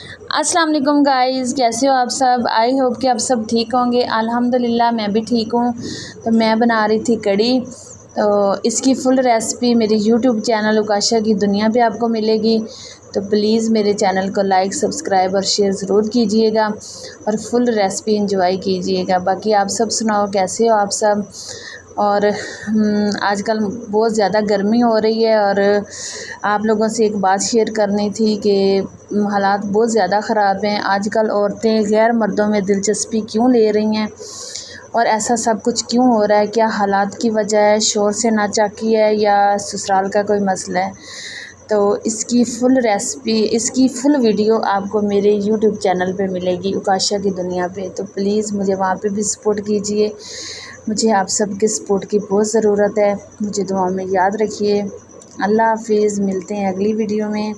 अस्सलाम वालेकुम गाइस, कैसे हो आप सब। आई होप कि आप सब ठीक होंगे। अल्हम्दुलिल्लाह मैं भी ठीक हूँ। तो मैं बना रही थी कड़ी। तो इसकी फुल रेसिपी मेरे यूट्यूब चैनल उकाशा की दुनिया पे आपको मिलेगी। तो प्लीज़ मेरे चैनल को लाइक, सब्सक्राइब और शेयर ज़रूर कीजिएगा और फुल रेसिपी इंजॉय कीजिएगा। बाकी आप सब सुनाओ, कैसे हो आप सब। और आजकल बहुत ज़्यादा गर्मी हो रही है और आप लोगों से एक बात शेयर करनी थी कि हालात बहुत ज़्यादा ख़राब हैं। आजकल औरतें गैर मर्दों में दिलचस्पी क्यों ले रही हैं और ऐसा सब कुछ क्यों हो रहा है। क्या हालात की वजह है, शोर से नाचाकी है या ससुराल का कोई मसला है। तो इसकी फुल रेसिपी, इसकी फुल वीडियो आपको मेरे यूट्यूब चैनल पे मिलेगी, उकाशा की दुनिया पे। तो प्लीज़ मुझे वहाँ पे भी सपोर्ट कीजिए। मुझे आप सबके सपोर्ट की बहुत ज़रूरत है। मुझे दुआ में याद रखिए। अल्लाह हाफिज़, मिलते हैं अगली वीडियो में।